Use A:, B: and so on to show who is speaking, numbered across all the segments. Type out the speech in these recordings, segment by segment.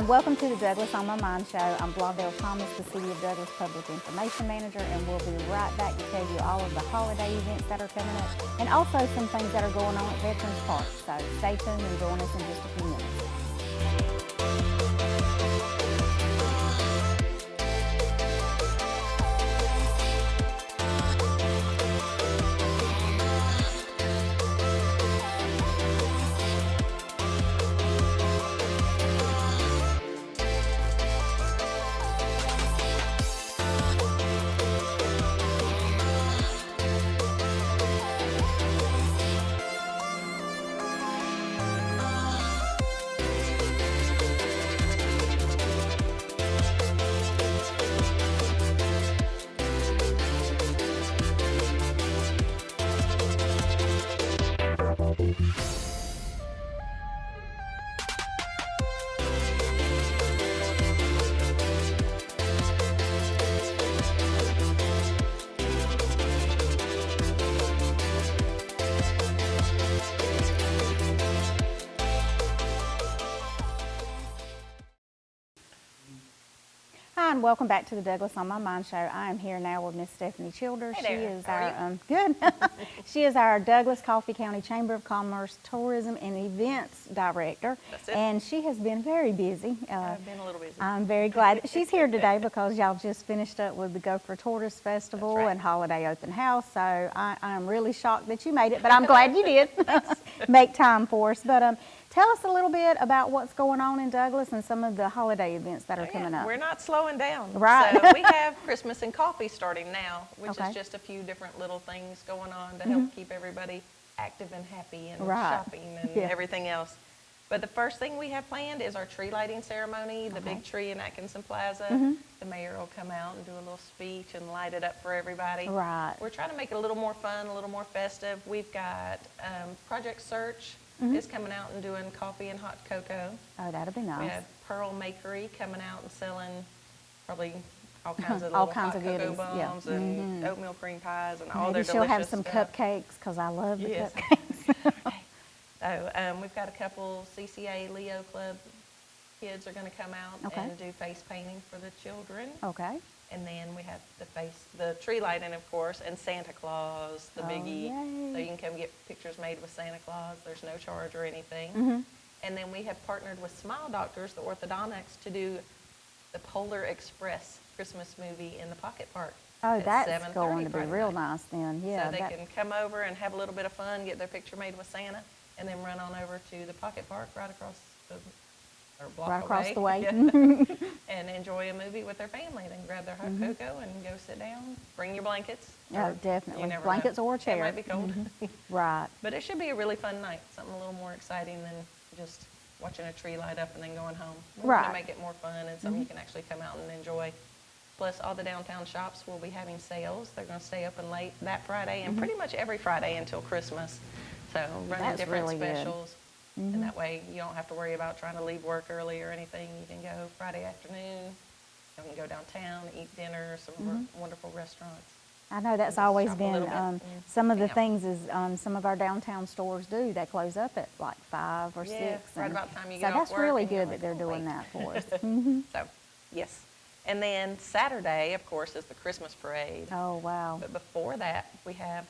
A: Welcome to the Douglas On My Mind show. I'm Blondell Thomas, the City of Douglas Public Information Manager, and we'll be right back to tell you all of the holiday events that are coming up and also some things that are going on at Veterans Park. So stay tuned and join us in just a few minutes. Hi, and welcome back to the Douglas On My Mind show. I am here now with Miss Stephanie Childers.
B: Hey there.
A: She is
B: How are
A: our good. She is our Douglas Coffee County Chamber of Commerce Tourism and Events Director.
B: That's it.
A: And she has been very busy.
B: I've been a little busy.
A: I'm very glad that she's here today because y'all just finished up with the Go for Tourist Festival
B: That's right.
A: and Holiday Open House. So I'm really shocked that you made it, but I'm glad you did make time for us. But tell us a little bit about what's going on in Douglas and some of the holiday events that are coming up.
B: We're not slowing down.
A: Right.
B: So we have Christmas and coffee starting now, which
A: Okay.
B: is just a few different little things going on to help keep everybody active and happy and
A: Right.
B: shopping and everything else. But the first thing we have planned is our tree lighting ceremony, the big tree in Atkinson Plaza. The mayor will come out and do a little speech and light it up for everybody.
A: Right.
B: We're trying to make it a little more fun, a little more festive. We've got Project Search is coming out and doing coffee and hot cocoa.
A: Oh, that'd be nice.
B: We have Pearl Makery coming out and selling probably all kinds of
A: All
B: little
A: kinds
B: hot
A: of
B: cocoa
A: goodies, yeah.
B: bombs and oatmeal cream pies and all
A: Maybe
B: their
A: she'll
B: delicious
A: have some
B: stuff.
A: cupcakes because I love the
B: Yes.
A: cupcakes.
B: So we've got a couple CCA Leo Club kids are going to come out
A: Okay.
B: and do face painting for the children.
A: Okay.
B: And then we have the tree lighting, of course, and Santa Claus, the biggie.
A: yay.
B: So you can come get pictures made with Santa Claus. There's no charge or anything. And then we have partnered with Smile Doctors, the orthodontics, to do the Polar Express Christmas movie in the Pocket Park.
A: Oh,
B: at
A: that's
B: 7:30
A: going to be
B: Friday
A: real
B: night.
A: nice then. Yeah.
B: So they
A: that-
B: can come over and have a little bit of fun, get their picture made with Santa, and then run on over to the Pocket Park right across the block
A: right across
B: away.
A: the way.
B: And enjoy a movie with their family. They can grab their hot cocoa and go sit down. Bring your blankets.
A: Oh,
B: or
A: definitely.
B: you never
A: Blankets
B: know.
A: or a chair.
B: It might be cold.
A: Right.
B: But it should be a really fun night. Something a little more exciting than just watching a tree light up and then going home. We're
A: Right.
B: going to make it more fun and something you can actually come out and enjoy. Plus, all the downtown shops will be having sales. They're going to stay open late that Friday and pretty much every Friday until Christmas. So running
A: That's
B: different
A: really good.
B: specials. And that way you don't have to worry about trying to leave work early or anything. You can go Friday afternoon. You can go downtown, eat dinner, some wonderful restaurants.
A: I know that's
B: Just
A: always
B: shop a
A: been
B: little bit
A: some of the
B: hang out.
A: things is some of our downtown stores do. They close up at like 5 or 6.
B: right
A: and
B: about the time you
A: so
B: get off
A: that's
B: work
A: really
B: and you're
A: good that
B: like,
A: they're
B: "Oh,
A: doing
B: wait."
A: that for us.
B: So, yes. And then Saturday, of course, is the Christmas parade.
A: Oh, wow.
B: But before that, we have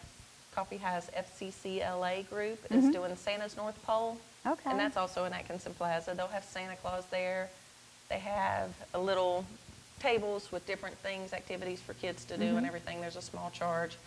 B: Coffee High's FCCLA group is doing Santa's North Pole.
A: Okay.
B: And that's also in Atkinson Plaza. They'll have Santa Claus there. They have a little tables with different things, activities for kids to do and everything. There's a small charge,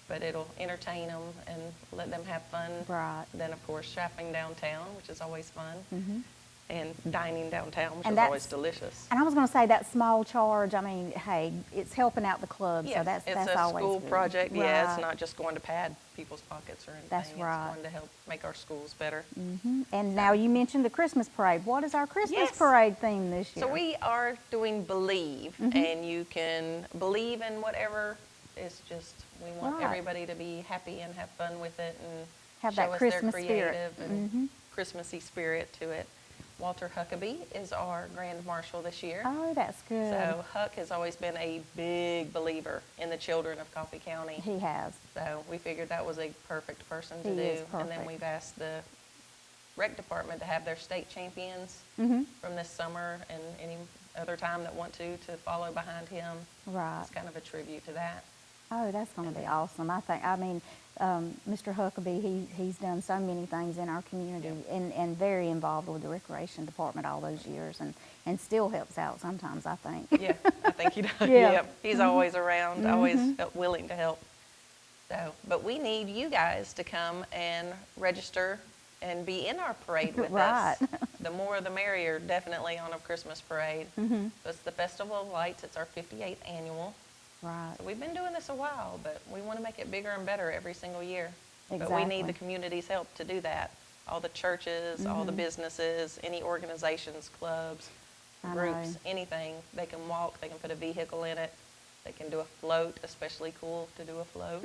B: but it'll entertain them and let them have fun.
A: Right.
B: Then, of course, shopping downtown, which is always fun. And dining downtown, which
A: And
B: is
A: that's-
B: always delicious.
A: And I was going to say that small charge, I mean, hey, it's helping out the club, so
B: Yes,
A: that's
B: it's
A: always
B: a school
A: good.
B: project. Yeah, it's
A: Right.
B: not just going to pad people's pockets or anything.
A: That's right.
B: It's going to help make our schools better.
A: And now you mentioned the Christmas parade. What is our Christmas
B: Yes.
A: parade theme this year?
B: So we are doing Believe, and you can believe in whatever. It's just we want
A: Right.
B: everybody to be happy and have fun with it and
A: Have
B: show
A: that
B: us
A: Christmas
B: their
A: spirit.
B: creative and Christmassy spirit to it. Walter Huckabee is our Grand Marshal this year.
A: Oh, that's good.
B: So Huck has always been a big believer in the children of Coffee County.
A: He has.
B: So we figured that was a perfect person to
A: He
B: do.
A: is
B: And then
A: perfect.
B: we've asked the rec department to have their state champions from this summer and any other time that want to follow behind him.
A: Right.
B: It's kind of a tribute to that.
A: Oh, that's going to be awesome. I mean, Mr. Huckabee, he's done so many things in our community and very involved with the recreation department all those years and still helps out sometimes, I think.
B: Yeah, I think he does.
A: Yeah.
B: Yep. He's always around, always willing to help. So, but we need you guys to come and register and be in our parade with
A: Right.
B: us. The more the merrier, definitely, on a Christmas parade. It's the Festival of Lights. It's our 58th annual.
A: Right.
B: So we've been doing this a while, but we want to make it bigger and better every single year.
A: Exactly.
B: But we need the community's help to do that. All the churches, all the businesses, any organizations, clubs,
A: I
B: groups,
A: know.
B: anything. They can walk, they can put a vehicle in it. They can do a float, especially cool to do a float.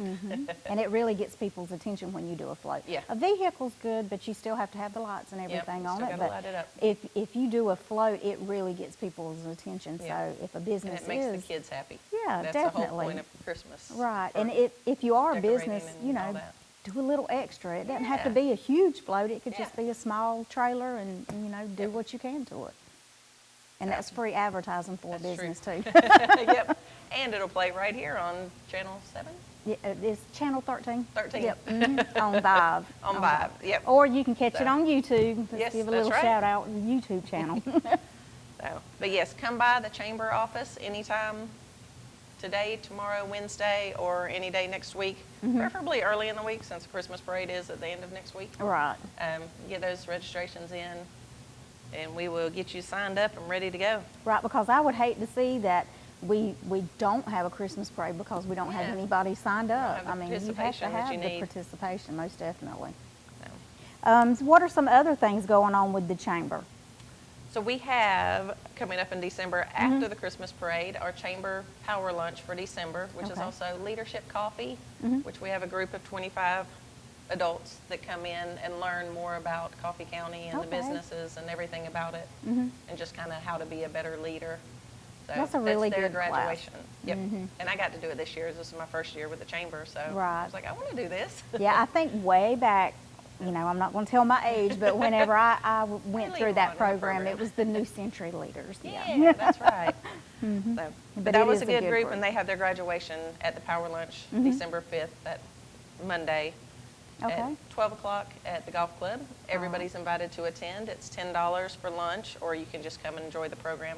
A: And it really gets people's attention when you do a float.
B: Yeah.
A: A vehicle's good, but you still have to have the lights and everything
B: you
A: on
B: still
A: it.
B: gotta
A: But
B: light it up.
A: if you do a float, it really gets people's attention.
B: Yeah.
A: So if a
B: And
A: business
B: it makes
A: is
B: the kids happy.
A: Yeah,
B: That's
A: definitely.
B: the whole point of Christmas.
A: right,
B: or
A: and if you are a
B: decorating
A: business,
B: and
A: you
B: all
A: know,
B: that.
A: do a little extra. It doesn't have to
B: Yeah.
A: be a huge float. It could just
B: Yeah.
A: be a small trailer, and you know, do
B: Yep.
A: what you can to it. And that's free advertising for a
B: That's true.
A: business too.
B: Yep. And it'll play right here on Channel 7?
A: Yeah, it's channel 13.
B: 13.
A: Yep, on Vive.
B: On Vive, yep.
A: Or you can catch it
B: So-
A: on YouTube. Let's
B: Yes,
A: give a
B: that's
A: little
B: right.
A: shout out to the YouTube channel.
B: So, but yes, come by the chamber office anytime today, tomorrow, Wednesday, or any day next week. Preferably early in the week, since the Christmas parade is at the end of next week.
A: Right.
B: Get those registrations in, and we will get you signed up and ready to go.
A: Right, because I would hate to see that we don't have a Christmas parade because we don't have
B: Yeah.
A: anybody signed up.
B: have the
A: I mean, you have to
B: participation that
A: have
B: you
A: the
B: need.
A: participation, most definitely.
B: So.
A: So what are some other things going on with the chamber?
B: So we have, coming up in December, after the Christmas parade, our chamber power lunch for December, which is
A: Okay.
B: also leadership coffee, which we have a group of 25 adults that come in and learn more about Coffee County and the
A: Okay.
B: businesses and everything about it, and just kind of how to be a better leader. So
A: That's a really
B: their
A: good class.
B: graduation. Yep. And I got to do it this year. This is my first year with the chamber, so I
A: Right.
B: was like, I want to do this.
A: Yeah, I think way back, you know, I'm not going to tell my age, but whenever I went
B: Early
A: through
B: on
A: that
B: in the
A: program,
B: program.
A: it was the New Century Leaders.
B: Yeah, that's right. So,
A: But
B: but that
A: it
B: was
A: is
B: a
A: a
B: good
A: good
B: group,
A: group.
B: and they have their graduation at the Power Lunch, December 5th, that Monday,
A: Okay.
B: at 12 o'clock at the golf club. Everybody's invited to attend. It's $10 for lunch, or you can just come and enjoy the program.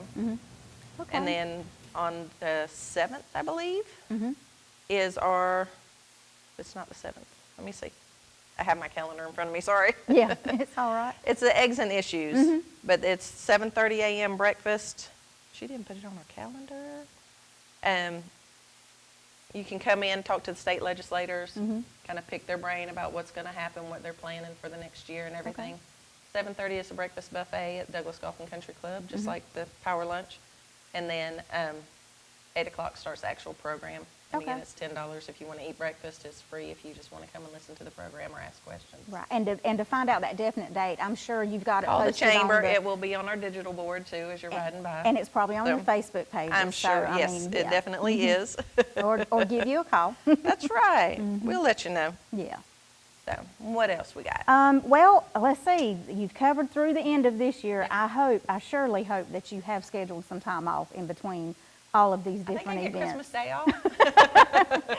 A: Okay.
B: And then on the 7th, I believe, is our, it's not the 7th, let me see. I have my calendar in front of me, sorry.
A: Yeah, it's all right.
B: It's the Eggs and Issues, but it's 7:30 a.m. breakfast. She didn't put it on her calendar. You can come in, talk to the state legislators, kind of pick their brain about what's going to happen, what they're planning for the next year and everything. 7:30 is a breakfast buffet at Douglas Golf and Country Club, just like the power lunch. And then 8 o'clock starts the actual program. And again,
A: Okay.
B: it's $10 if you want to eat breakfast. It's free if you just want to come and listen to the program or ask questions.
A: Right, and to find out that definite date, I'm sure you've got it
B: Call the
A: posted on
B: chamber.
A: the-
B: It will be on our digital board too as you're riding by.
A: and it's probably on
B: So,
A: your Facebook page.
B: I'm sure,
A: so, I
B: yes,
A: mean,
B: it
A: yeah.
B: definitely is.
A: or give you a call.
B: That's right. We'll let you know.
A: Yeah.
B: So, what else we got?
A: Well, let's see. You've covered through the end of this year. I surely hope that you have scheduled some time off in between all of these
B: I think
A: different
B: I get
A: events.
B: Christmas Day off.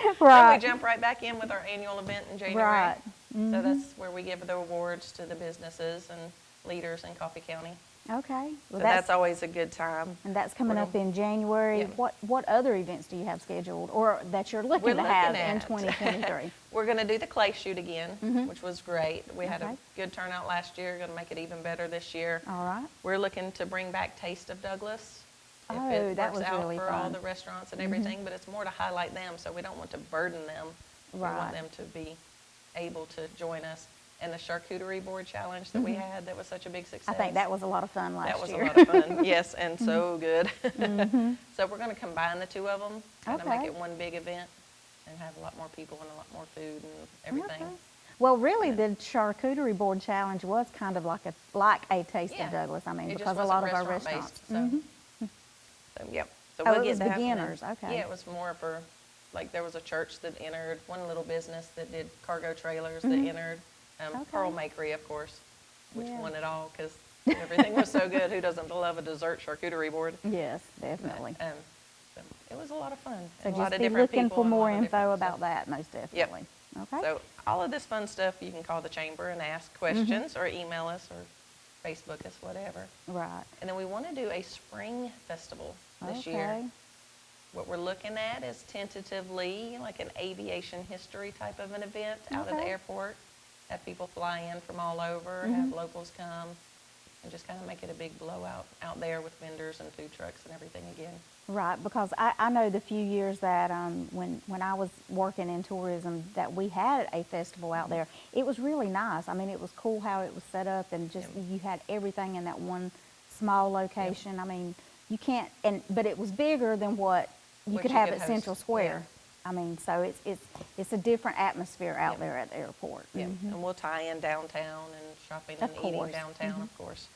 B: Then
A: Right.
B: we jump right back in with our annual event in January.
A: Right.
B: So that's where we give the awards to the businesses and leaders in Coffee County.
A: Okay. Well,
B: So that's always a good time.
A: and that's coming
B: we're
A: up in January.
B: Yeah.
A: What other events do you have scheduled, or that you're looking
B: We're
A: to have
B: looking
A: in
B: at-
A: 2023?
B: We're going to do the clay shoot again, which was great. We had a
A: Okay.
B: good turnout last year. Going to make it even better this year.
A: All right.
B: We're looking to bring back Taste of Douglas. If
A: Oh,
B: it
A: that
B: works
A: was
B: out
A: really
B: for all
A: fun.
B: the restaurants and everything, but it's more to highlight them, so we don't want to burden them. We
A: Right.
B: want them to be able to join us. And the charcuterie board challenge that we had, that was such a big success.
A: I think that was a lot of fun last
B: That was
A: year.
B: a lot of fun, yes, and so good. So we're going to combine the two of them, kind of make
A: Okay.
B: it one big event, and have a lot more people and a lot more food and everything.
A: Okay. Well, really, the charcuterie board challenge was kind of like a taste
B: Yeah.
A: of Douglas. I mean,
B: It just
A: because a
B: wasn't
A: lot of our
B: restaurant-based,
A: restaurants.
B: So, yep. So
A: Oh,
B: we'll
A: it
B: get
A: was
B: that. and then-
A: beginners, okay.
B: Yeah, it was more for, like, there was a church that entered, one little business that did cargo trailers that entered,
A: Okay.
B: Pearl Makery, of course. which
A: Yeah.
B: won it all because everything was so good. Who doesn't love a dessert charcuterie board?
A: Yes, definitely.
B: But, so it was a lot of fun.
A: So
B: A lot
A: just
B: of
A: be
B: different
A: looking
B: people
A: for
B: and a
A: more
B: lot of
A: info
B: different
A: about
B: stuff.
A: that, most definitely. Okay.
B: So all of this fun stuff, you can call the chamber and ask questions or email us or Facebook us, whatever.
A: Right.
B: And then we want to do a spring festival this year.
A: Okay.
B: What we're looking at is tentatively like an aviation history type of an event out of the
A: Okay.
B: airport. Have people fly in from all over, have locals come, and just kind of make it a big blowout out there with vendors and food trucks and everything again.
A: Right, because I know the few years that when I was working in tourism that we had a festival out there, it was really nice. I mean, it was cool how it was set up and just you had everything in that one small location. I mean, you can't, but it was bigger than what you
B: What
A: could
B: you
A: have
B: could
A: at
B: host,
A: Central Square. I mean, so it's a different atmosphere out there at the airport.
B: Yeah, and we'll tie in downtown and shopping and
A: Of
B: eating
A: course.
B: downtown, of course,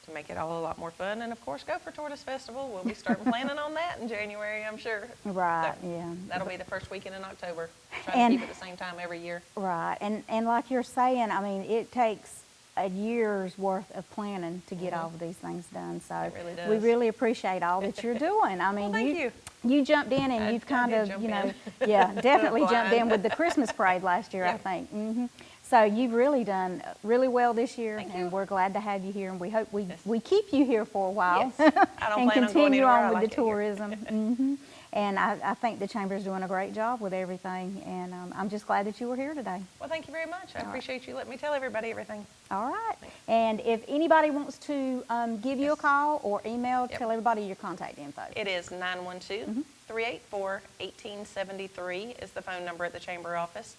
B: to make it all a lot more fun. And of course, go for Tortoise Festival. We'll be starting planning on that in January, I'm sure.
A: Right,
B: So
A: yeah.
B: that'll be the first weekend in October. Try
A: And-
B: to keep it the same time every year.
A: Right, and like you're saying, I mean, it takes a year's worth of planning to get all of these things done. So
B: It really
A: we
B: does.
A: really appreciate all that you're doing. I mean,
B: thank you.
A: You jumped in and
B: I
A: you've
B: did
A: kind of,
B: jump
A: you know,
B: in.
A: yeah, definitely jumped in
B: Blind.
A: with the Christmas parade last year, I
B: Yeah.
A: think. So you've really done really well this year,
B: Thank
A: and
B: you.
A: we're glad to have you here, and we hope we keep you here for a while.
B: Yes. I don't
A: and
B: plan on going
A: continue
B: anywhere.
A: on
B: I
A: with
B: like
A: the
B: it here.
A: tourism. And I think the Chamber's doing a great job with everything, and I'm just glad that you were here today.
B: Well, thank you very much. I appreciate you letting me tell everybody everything.
A: All right. And if anybody wants to give you a call or email, tell everybody your contact info.
B: It is 912-384-1873 is the phone number at the chamber office.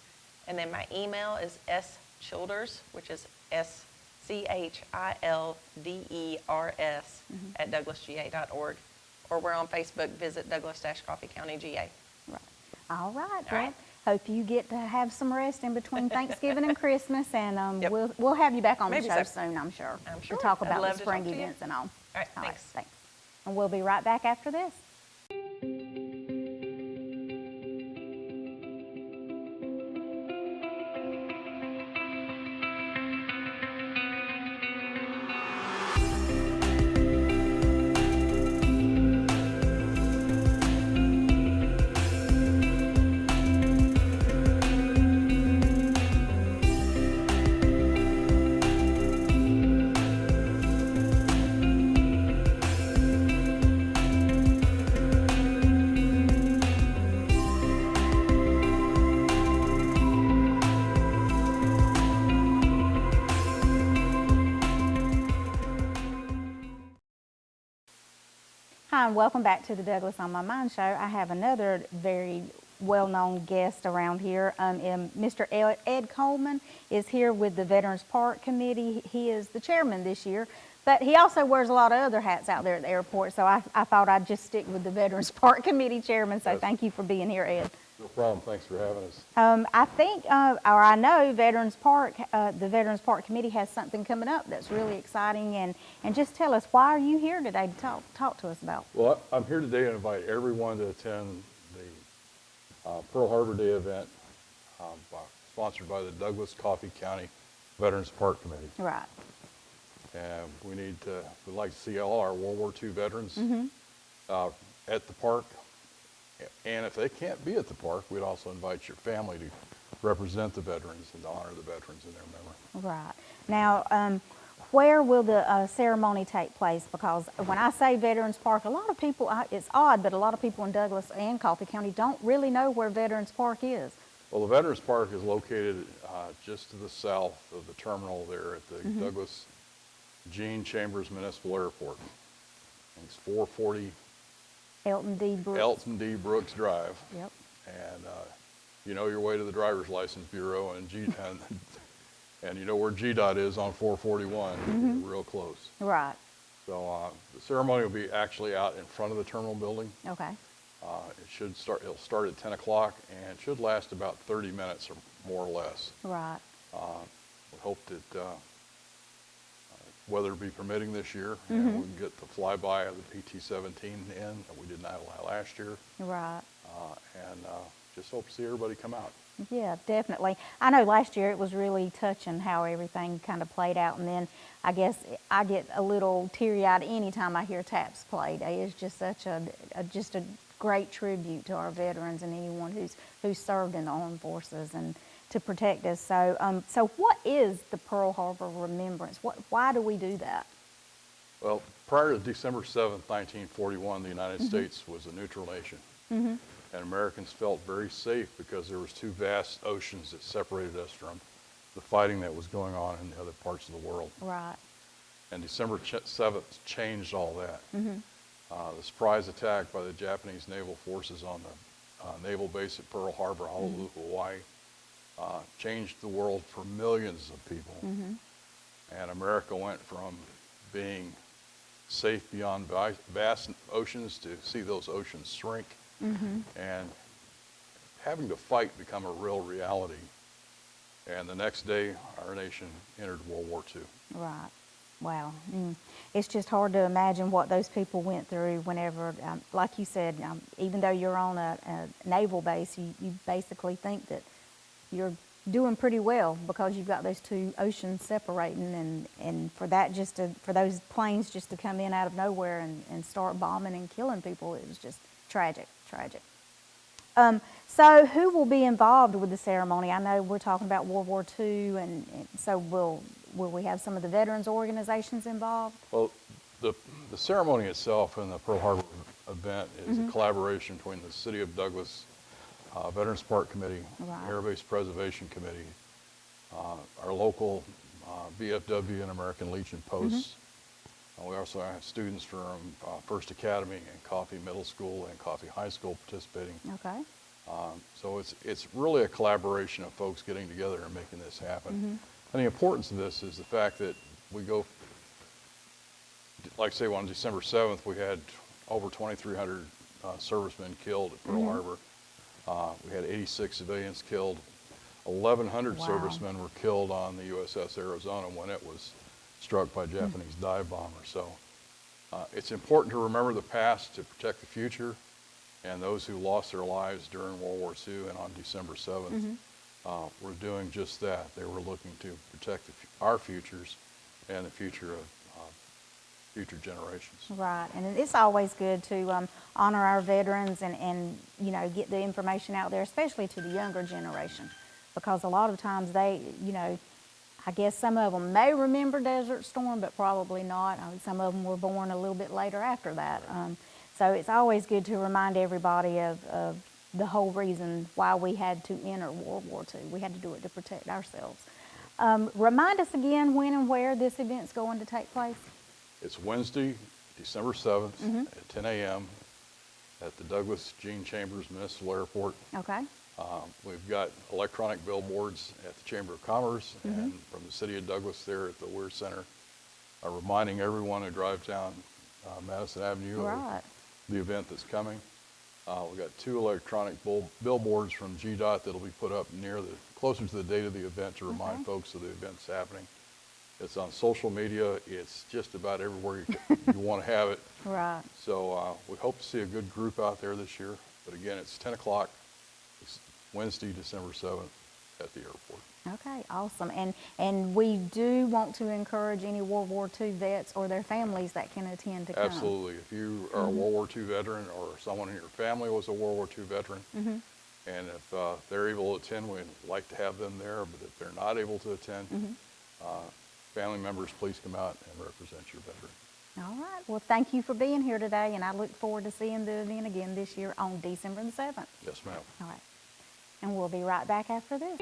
B: And then my email is schilders, which is SCHILDERS at douglasga.org. Or we're on Facebook, visit Douglas-Coffee County GA.
A: Right. All right.
B: All
A: Well,
B: right.
A: hope you get to have some rest in between Thanksgiving and Christmas, and
B: Yep.
A: we'll have you back on
B: Maybe
A: the show
B: so.
A: soon, I'm sure.
B: I'm sure.
A: To talk
B: I'd
A: about
B: love
A: the
B: to
A: spring
B: talk to you.
A: events and all.
B: All right, thanks.
A: Thanks. And we'll be right back after this. Hi, and welcome back to the Douglas on My Mind show. I have another very well-known guest around here. Mr. Ed Coleman is here with the Veterans Park Committee. He is the chairman this year, but he also wears a lot of other hats out there at the airport, so I thought I'd just stick with the Veterans Park Committee chairman, so
C: Yes.
A: thank you for being here, Ed.
C: No problem. Thanks for having us.
A: I think, or I know Veterans Park, the Veterans Park Committee has something coming up that's really exciting, and just tell us, why are you here today to talk to us about?
C: Well, I'm here today to invite everyone to attend the Pearl Harbor Day event sponsored by the Douglas-Coffee County Veterans Park Committee.
A: Right.
C: And we'd like to see all our World War II veterans at the park. And if they can't be at the park, we'd also invite your family to represent the veterans and to honor the veterans in their memory.
A: Right. Now, where will the ceremony take place? Because when I say Veterans Park, a lot of people, it's odd, but a lot of people in Douglas and Coffee County don't really know where Veterans Park is.
C: Well, the Veterans Park is located just to the south of the terminal there at the Douglas Gene Chambers Municipal Airport. And it's 440
A: Elton D. Brooks.
C: Elton D. Brooks Drive.
A: Yep.
C: And you know your way to the Driver's License Bureau and and you know where GDOT is on 441. You're real close.
A: Right.
C: So the ceremony will be actually out in front of the terminal building.
A: Okay.
C: It'll start at 10 o'clock and should last about 30 minutes or more or less.
A: Right.
C: We hope that weather be permitting this year, and we can get the flyby of the PT-17 in that we did not allow last year.
A: Right.
C: And just hope to see everybody come out.
A: Yeah, definitely. I know last year it was really touching how everything kind of played out, and then I guess I get a little teary-eyed anytime I hear taps played. It's just such just a great tribute to our veterans and anyone who's served in the armed forces and to protect us. So, so what is the Pearl Harbor Remembrance? Why do we do that?
C: Well, prior to December 7th, 1941, the United States was a neutral nation. And Americans felt very safe because there was two vast oceans that separated us from the fighting that was going on in the other parts of the world.
A: Right.
C: And December 7th changed all that. The surprise attack by the Japanese naval forces on the naval base at Pearl Harbor, Honolulu, Hawaii, changed the world for millions of people. And America went from being safe beyond vast oceans to see those oceans shrink and having to fight become a real reality. And the next day, our nation entered World War II.
A: Right. Wow. It's just hard to imagine what those people went through whenever, like you said, even though you're on a naval base, you basically think that you're doing pretty well because you've got those two oceans separating, and for that for those planes just to come in out of nowhere and start bombing and killing people, it was just tragic. So who will be involved with the ceremony? I know we're talking about World War II, and so will we have some of the veterans organizations involved?
C: Well, the ceremony itself and the Pearl Harbor event is a collaboration between the City of Douglas Veterans Park Committee,
A: Right.
C: Air Base Preservation Committee, our local VFW and American Legion posts. We also have students from First Academy and Coffee Middle School and Coffee High School participating.
A: Okay.
C: So it's really a collaboration of folks getting together and making this happen. And the importance of this is the fact that we go, like say on December 7th, we had over 2,300 servicemen killed at Pearl Harbor. We had 86 civilians killed. 1,100
A: Wow.
C: servicemen were killed on the USS Arizona when it was struck by Japanese dive bombers. So it's important to remember the past to protect the future, and those who lost their lives during World War II and on December 7th were doing just that. They were looking to protect our futures and the future of future generations.
A: Right, and it's always good to honor our veterans and get the information out there, especially to the younger generation, because a lot of times they, I guess some of them may remember Desert Storm, but probably not. Some of them were born a little bit later after that. So it's always good to remind everybody of the whole reason why we had to enter World War II. We had to do it to protect ourselves. Remind us again when and where this event's going to take place.
C: It's Wednesday, December 7th at 10 a.m. at the Douglas Gene Chambers Municipal Airport.
A: Okay.
C: We've got electronic billboards at the Chamber of Commerce and from the City of Douglas there at the Weir Center, reminding everyone who drives down Madison Avenue
A: Right.
C: of the event that's coming. We've got 2 electronic billboards from GDOT that'll be put up closer to the date of the event to remind folks of the events happening. It's on social media. It's just about everywhere you want to have it.
A: Right.
C: So we hope to see a good group out there this year. But again, it's 10 o'clock. It's Wednesday, December 7th at the airport.
A: Okay, awesome. And we do want to encourage any World War II vets or their families that can attend to come.
C: Absolutely. If you are a World War II veteran or someone in your family was a World War II veteran, and if they're able to attend, we'd like to have them there. But if they're not able to attend, family members, please come out and represent your veteran.
A: All right. Well, thank you for being here today, and I look forward to seeing the event again this year on December the 7th.
C: Yes, ma'am.
A: All right. And we'll be right back after this.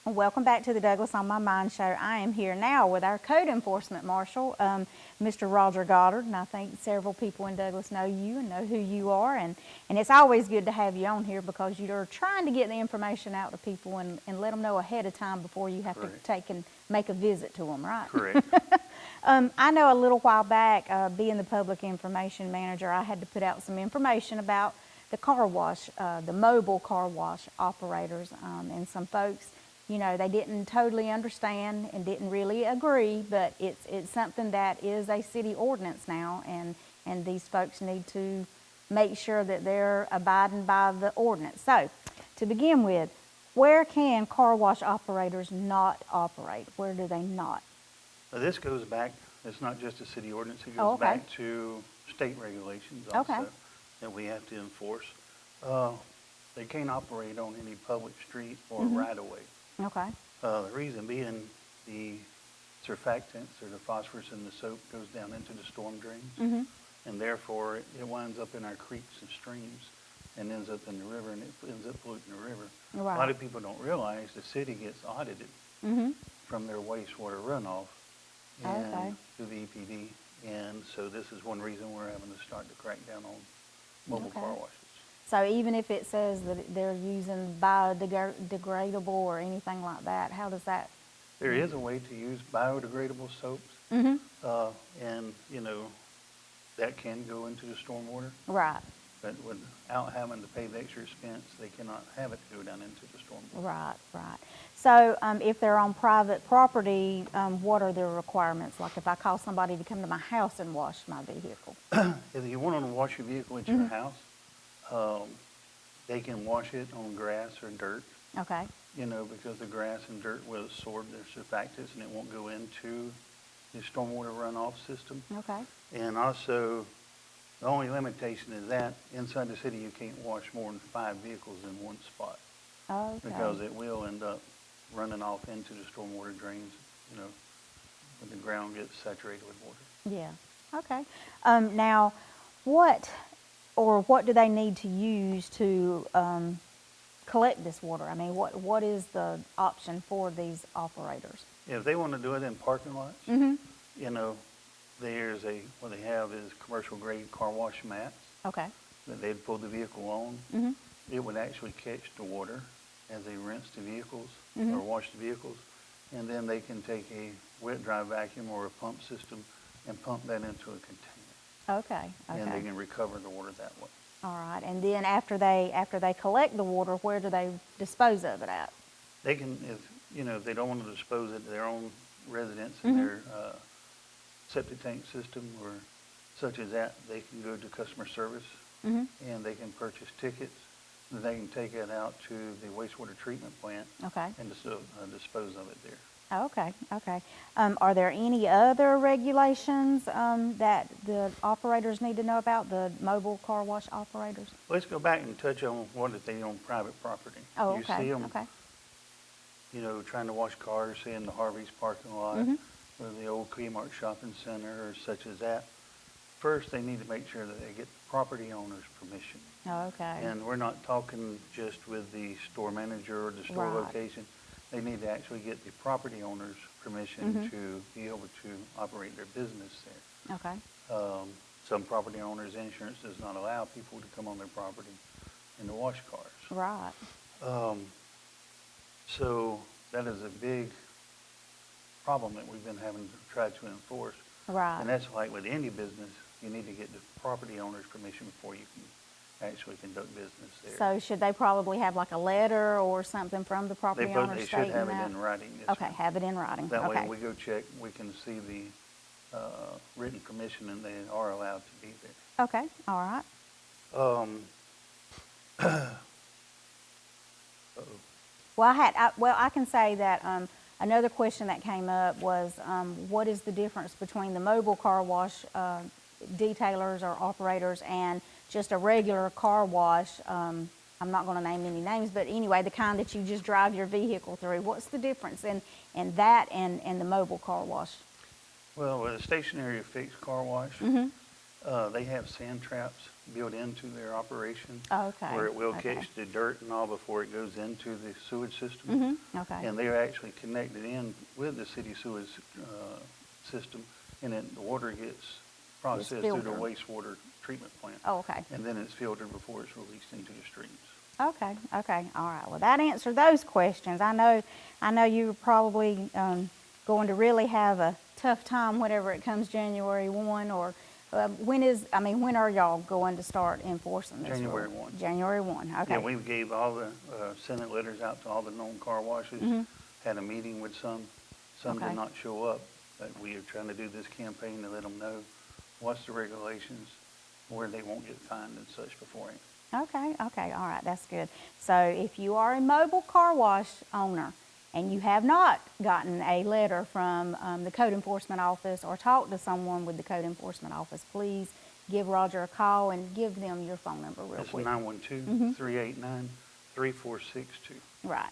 A: Welcome back to the Douglas on My Mind show. I am here now with our code enforcement marshal, Mr. Roger Goddard, and I think several people in Douglas know you and know who you are, and it's always good to have you on here because you're trying to get the information out to people and let them know ahead of time before you have
D: Correct.
A: to take and make a visit to them, right?
D: Correct.
A: I know a little while back, being the public information manager, I had to put out some information about the car wash, the mobile car wash operators, and some folks, you know, they didn't totally understand and didn't really agree, but it's something that is a city ordinance now, and these folks need to make sure that they're abiding by the ordinance. So, to begin with, where can car wash operators not operate? Where do they not?
D: Now, this goes back, it's not just a city ordinance, it
A: Oh,
D: goes
A: okay.
D: back to state regulations also
A: Okay.
D: that we have to enforce. They can't operate on any public street or
A: Mm-hmm.
D: right-of-way.
A: Okay.
D: The reason being the surfactants or the phosphorus in the soap goes down into the storm drains.
A: Mm-hmm.
D: And therefore, it winds up in our creeks and streams and ends up in the river, and it ends up polluting the river. A lot
A: Right.
D: of people don't realize the city gets audited
A: Mm-hmm.
D: from their wastewater runoff
A: Okay.
D: and through the EPD. And so this is one reason we're having to start to crack down on mobile
A: Okay.
D: car washes.
A: So even if it says that they're using biodegradable or anything like that, how does that?
D: There is a way to use biodegradable soaps,
A: Mm-hmm.
D: and, you know, that can go into the stormwater,
A: Right,
D: but without having to pay the extra expense, they cannot have it go down into the stormwater.
A: right. So if they're on private property, what are their requirements? Like if I call somebody to come to my house and wash my vehicle?
D: If you want them to wash your vehicle at your house, they can wash it on grass or dirt,
A: Okay,
D: you know, because the grass and dirt will absorb their surfactants and it won't go into the stormwater runoff system.
A: okay,
D: And also, the only limitation is that inside the city, you can't wash more than 5 vehicles in one spot
A: okay.
D: because it will end up running off into the stormwater drains, you know, when the ground gets saturated with water.
A: Yeah, okay. Now, what do they need to use to collect this water? I mean, what is the option for these operators?
D: If they want to do it in parking lots,
A: Mm-hmm.
D: you know, what they have is commercial grade car wash mats
A: Okay,
D: that they'd pull the vehicle on.
A: mm-hmm,
D: It would actually catch the water as they rinse the vehicles
A: Mhm.
D: or wash the vehicles. And then they can take a wet dry vacuum or a pump system and pump that into a container.
A: okay,
D: And they
A: okay.
D: can recover the water that way.
A: All right, and then after they collect the water, where do they dispose of it at?
D: They can, if they don't want to dispose it to their own residents in their septic tank system or such as that, they can go to customer service
A: Mm-hmm.
D: and they can purchase tickets. Then they can take it out to the wastewater treatment plant
A: Okay.
D: and dispose of it there.
A: Okay, okay. Are there any other regulations that the operators need to know about, the mobile car wash operators?
D: Let's go back and touch on what if they own private property.
A: Oh,
D: You
A: okay,
D: see them,
A: okay.
D: you know, trying to wash cars, say in the Harvey's parking lot
A: Mhm.
D: or the old Kmart shopping center or such as that. First, they need to make sure that they get the property owner's permission.
A: Okay.
D: And we're not talking just with the store manager or the store
A: Right.
D: location. They need to actually get the property owner's permission
A: Mhm.
D: to be able to operate their business there.
A: Okay.
D: Some property owners' insurance does not allow people to come on their property and to wash cars.
A: Right.
D: So that is a big problem that we've been having to try to enforce.
A: Right.
D: And that's like with any business, you need to get the property owner's permission before you can actually conduct business there.
A: So should they probably have like a letter or something from the property owner
D: They should
A: stating
D: have it
A: that?
D: in writing. Yes,
A: Okay,
D: ma'am.
A: have it in writing.
D: That way,
A: Okay.
D: we go check, we can see the written permission, and they are allowed to be there.
A: Okay, all right. Well, I can say that another question that came up was, what is the difference between the mobile car wash detailers or operators and just a regular car wash? I'm not going to name any names, but anyway, the kind that you just drive your vehicle through. What's the difference in that and the mobile car wash?
D: Well, with a stationary fixed car wash,
A: Mm-hmm.
D: They have sand traps built into their operation.
A: Okay,
D: Where it will
A: okay.
D: catch the dirt and all before it goes into the sewage system.
A: Okay.
D: And they're actually connected in with the city sewage system, and then the water gets processed through the
A: filtered.
D: wastewater treatment plant.
A: Oh, okay.
D: And then it's filtered before it's released into the streams.
A: Okay, okay, all right. Well, that answered those questions. I know you're probably going to really have a tough time whenever it comes January 1, or when are y'all going to start enforcing this rule?
D: January 1.
A: January 1, okay.
D: Yeah, we gave all the Senate letters out to all the known car washes, had a meeting with some
A: Okay.
D: did not show up, but we are trying to do this campaign to let them know what's the regulations, where they won't get fined and such beforehand.
A: Okay, okay, all right, that's good. So if you are a mobile car wash owner and you have not gotten a letter from the code enforcement office or talked to someone with the code enforcement office, please give Roger a call and give them your phone number real
D: It's
A: quick.
D: 912-389-3462.
A: Right,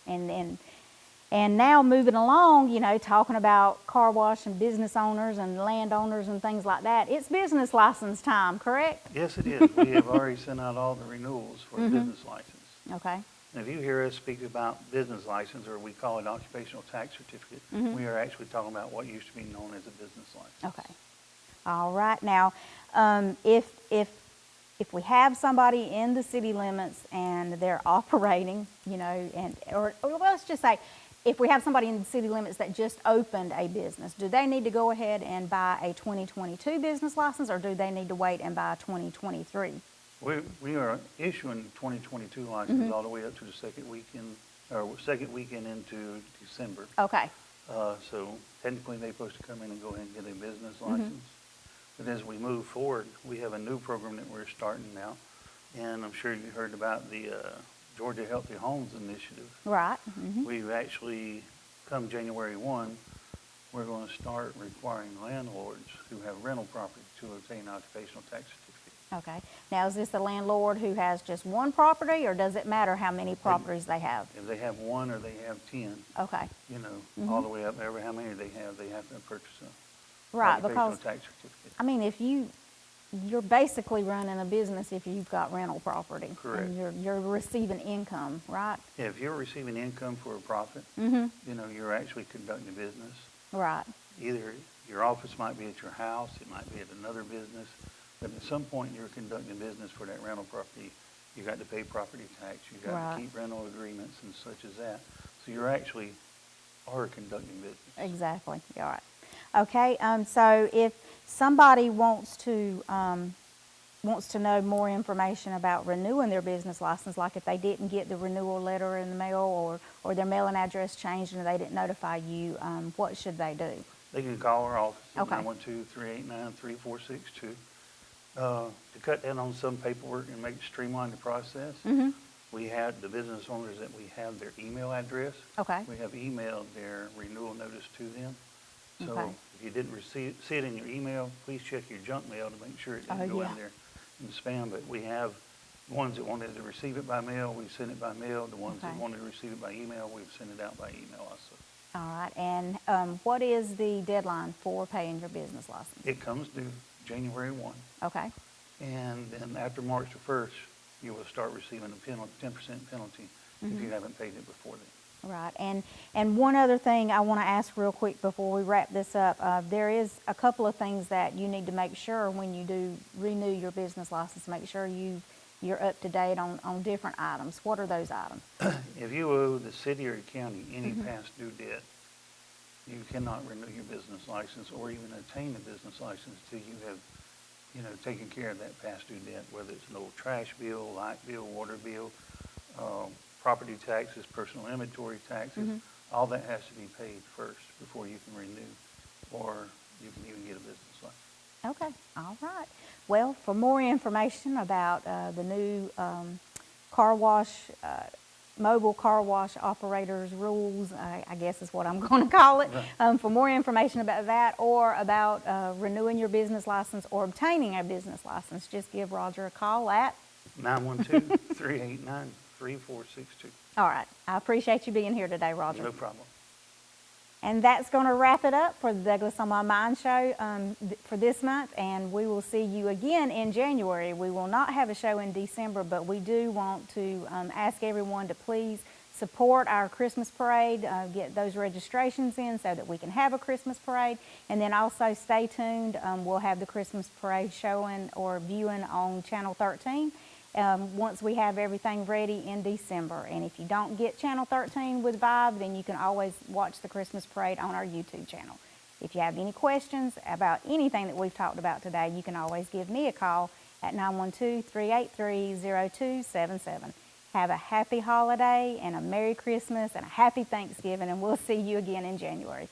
A: and now moving along, talking about car wash and business owners and landowners and things like that, it's business license time, correct?
D: Yes, it is. We have already sent out all the renewals for a business license.
A: Okay,
D: And if you hear us speak about business license, or we call it occupational tax certificate, we are actually talking about what used to be known as a business license.
A: okay. All right, now, if we have somebody in the city limits and they're operating, or let's just say, if we have somebody in the city limits that just opened a business, do they need to go ahead and buy a 2022 business license, or do they need to wait and buy a 2023?
D: We are issuing 2022 licenses all the way up to the second weekend into December.
A: Okay,
D: So technically, they're supposed to come in and go ahead and get a business license. But as we move forward, we have a new program that we're starting now. And I'm sure you heard about the Georgia Healthy Homes Initiative.
A: right,
D: We've actually, come January 1, we're going to start requiring landlords who have rental property to obtain occupational tax certificate.
A: okay. Now, is this a landlord who has just one property, or does it matter how many properties they have?
D: If they have one or they have 10,
A: Okay,
D: all the way up, every how many they have to purchase a
A: right,
D: occupational
A: because,
D: tax certificate.
A: I mean, if you're basically running a business if you've got rental property.
D: Correct.
A: And you're receiving income, right?
D: Yeah, if you're receiving income for a profit, you're actually conducting a business.
A: Right,
D: Either your office might be at your house, it might be at another business, but at some point you're conducting business for that rental property. You got to pay property tax, you got
A: Right.
D: to keep rental agreements and such as that. So you're actually are conducting business.
A: exactly, all right. Okay, so if somebody wants to know more information about renewing their business license, like if they didn't get the renewal letter in the mail, or their mailing address changed and they didn't notify you, what should they do?
D: They can call our office at
A: Okay.
D: 912-389-3462. To cut down on some paperwork and make it streamline the process, we have the business owners that we have their email address.
A: Okay.
D: We have emailed their renewal notice to them. So
A: Okay.
D: if you didn't see it in your email, please check your junk mail to make sure it didn't
A: Oh,
D: go
A: yeah.
D: in there in spam. But we have ones that wanted to receive it by mail, we sent it by mail. The ones that
A: Okay.
D: wanted to receive it by email, we've sent it out by email also.
A: All right, and what is the deadline for paying your business license?
D: It comes due January 1.
A: Okay,
D: And then after March the 1st, you will start receiving a 10% penalty if you haven't paid it before then.
A: right, and one other thing I want to ask real quick before we wrap this up, there is a couple of things that you need to make sure when you do renew your business license, make sure you're up to date on different items. What are those items?
D: If you owe the city or county any past due debt, you cannot renew your business license or even obtain a business license till you have, taken care of that past due debt, whether it's an old trash bill, light bill, water bill, property taxes, personal inventory taxes. All that has to be paid first before you can renew, or you can even get a business license.
A: Okay, all right. Well, for more information about the new car wash, mobile car wash operators rules, I guess is what I'm going to call it.
D: Right.
A: For more information about that, or about renewing your business license or obtaining a business license, just give Roger a call at.
D: 912-389-3462.
A: All right. I appreciate you being here today, Roger.
D: No problem.
A: And that's going to wrap it up for the Douglas on My Mind show for this month, and we will see you again in January. We will not have a show in December, but we do want to ask everyone to please support our Christmas parade, get those registrations in so that we can have a Christmas parade, and then also stay tuned. We'll have the Christmas parade showing or viewing on Channel 13. Once we have everything ready in December. And if you don't get Channel 13 with Vibe, then you can always watch the Christmas parade on our YouTube channel. If you have any questions about anything that we've talked about today, you can always give me a call at 912-383-0277. Have a happy holiday and a Merry Christmas and a happy Thanksgiving, and we'll see you again in January.